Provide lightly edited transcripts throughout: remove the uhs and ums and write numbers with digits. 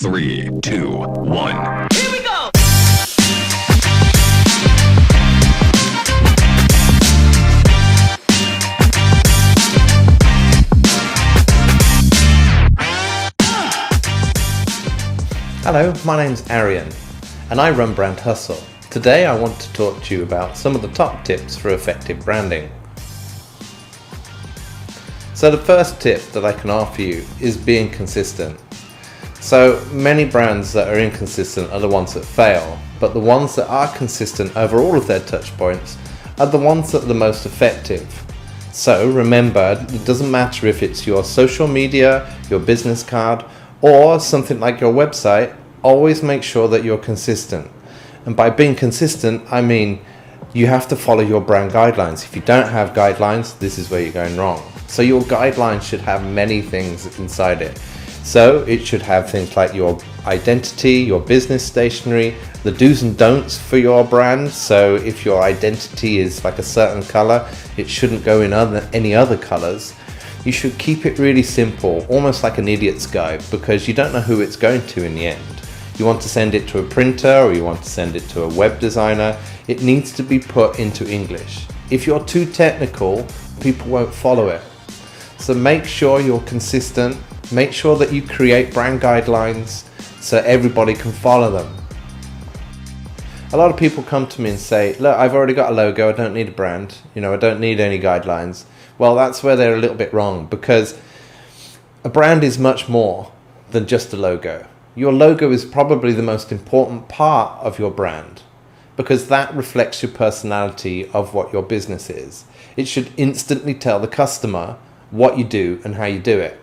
3, 2, 1. Here we go! Hello, my name's Arian, and I run Brand Hustle. Today I want to talk to you about some of the top tips for effective branding. So the first tip that I can offer you is being consistent. So many brands that are inconsistent are the ones that fail, but the ones that are consistent over all of their touch points are the ones that are the most effective. So remember, it doesn't matter if it's your social media, your business card, or something like your website, always make sure that you're consistent. And by being consistent, I mean you have to follow your brand guidelines. If you don't have guidelines, this is where you're going wrong. So your guidelines should have many things inside it. So it should have things like your identity, your business stationery, the do's and don'ts for your brand. So if your identity is like a certain color, it shouldn't go in any other colors. You should keep it really simple, almost like an idiot's guide, because you don't know who it's going to in the end. You want to send it to a printer or you want to send it to a web designer, it needs to be put into English. If you're too technical, people won't follow it. So make sure you're consistent, make sure that you create brand guidelines so everybody can follow them. A lot of people come to me and say, look, I've already got a logo, I don't need a brand, I don't need any guidelines. Well, that's where they're a little bit wrong, because a brand is much more than just a logo. Your logo is probably the most important part of your brand, because that reflects your personality of what your business is. It should instantly tell the customer what you do and how you do it.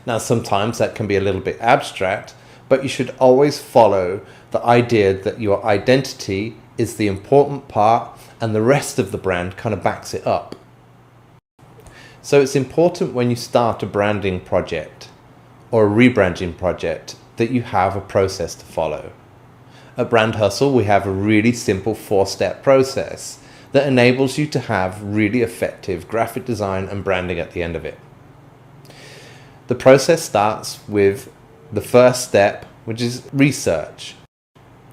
Now, sometimes that can be a little bit abstract, but you should always follow the idea that your identity is the important part and the rest of the brand kind of backs it up. So it's important when you start a branding project or a rebranding project that you have a process to follow. At Brand Hustle, we have a really simple 4-step process that enables you to have really effective graphic design and branding at the end of it. The process starts with the first step, which is research.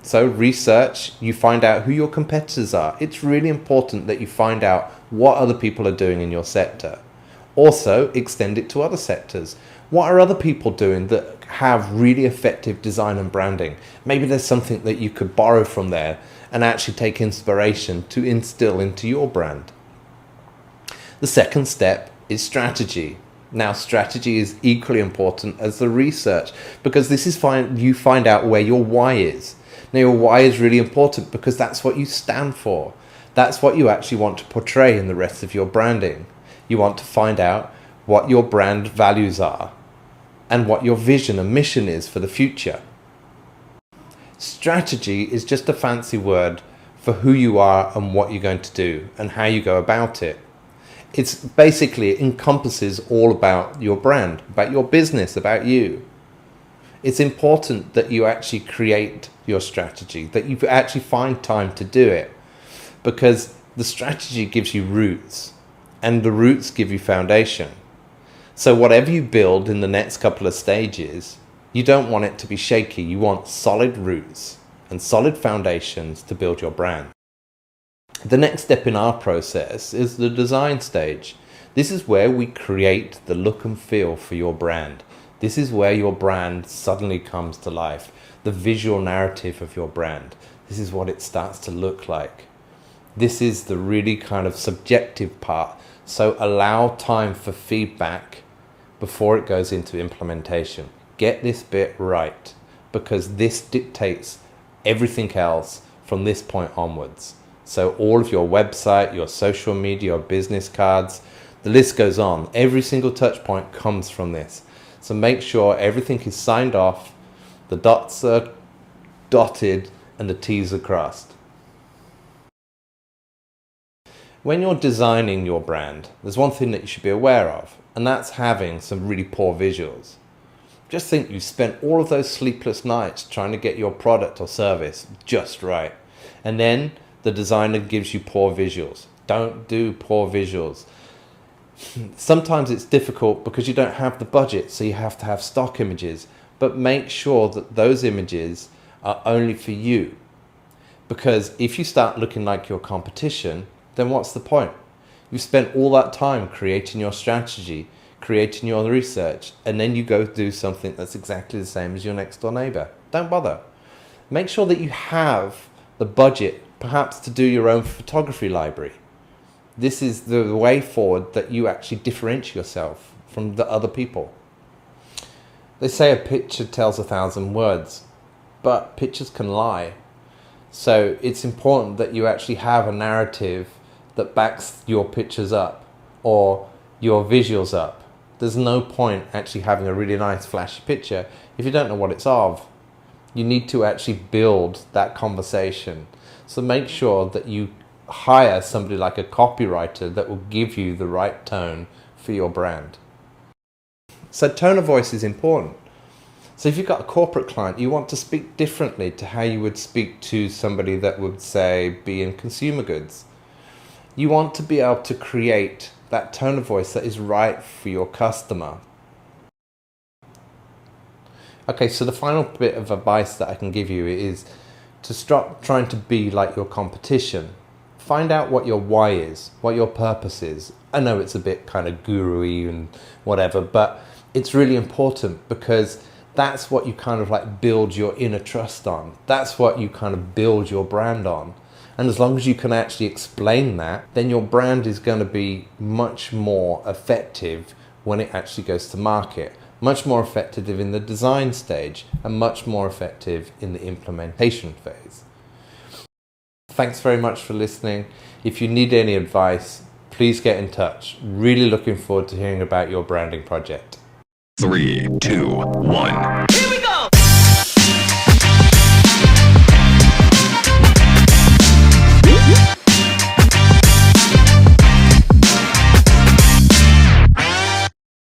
So research, you find out who your competitors are. It's really important that you find out what other people are doing in your sector. Also, extend it to other sectors. What are other people doing that have really effective design and branding? Maybe there's something that you could borrow from there and actually take inspiration to instill into your brand. The second step is strategy. Now, strategy is equally important as the research, because this is you find out where your why is. Now, your why is really important because that's what you stand for. That's what you actually want to portray in the rest of your branding. You want to find out what your brand values are and what your vision and mission is for the future. Strategy is just a fancy word for who you are and what you're going to do and how you go about it. It's basically, it encompasses all about your brand, about your business, about you. It's important that you actually create your strategy, that you actually find time to do it, because the strategy gives you roots and the roots give you foundation. So whatever you build in the next couple of stages, you don't want it to be shaky. You want solid roots and solid foundations to build your brand. The next step in our process is the design stage. This is where we create the look and feel for your brand. This is where your brand suddenly comes to life. The visual narrative of your brand. This is what it starts to look like. This is the really kind of subjective part. So allow time for feedback before it goes into implementation. Get this bit right, because this dictates everything else from this point onwards. So all of your website, your social media, your business cards, the list goes on. Every single touch point comes from this. So make sure everything is signed off, the dots are dotted and the T's are crossed. When you're designing your brand, there's one thing that you should be aware of, and that's having some really poor visuals. Just think you've spent all of those sleepless nights trying to get your product or service just right, and then the designer gives you poor visuals. Don't do poor visuals. Sometimes it's difficult because you don't have the budget, so you have to have stock images. but make sure that those images are only for you. Because if you start looking like your competition, then what's the point? You've spent all that time creating your strategy, creating your research, and then you go do something that's exactly the same as your next door neighbor. Don't bother. Make sure that you have the budget, perhaps to do your own photography library. This is the way forward that you actually differentiate yourself from the other people. They say a picture tells 1,000 words, but pictures can lie. So it's important that you actually have a narrative that backs your pictures up or your visuals up. There's no point actually having a really nice flashy picture if you don't know what it's of. You need to actually build that conversation. So make sure that you hire somebody like a copywriter that will give you the right tone for your brand. So tone of voice is important. So if you've got a corporate client, you want to speak differently to how you would speak to somebody that would, say, be in consumer goods. You want to be able to create that tone of voice that is right for your customer. Okay, so the final bit of advice that I can give you is to stop trying to be like your competition. Find out what your why is, what your purpose is. I know it's a bit kind of guru-y and whatever, but it's really important because that's what you kind of like build your inner trust on. That's what you kind of build your brand on. And as long as you can actually explain that, then your brand is going to be much more effective when it actually goes to market. Much more effective in the design stage and much more effective in the implementation phase. Thanks very much for listening. If you need any advice, please get in touch. Really looking forward to hearing about your branding project. 3, 2, 1.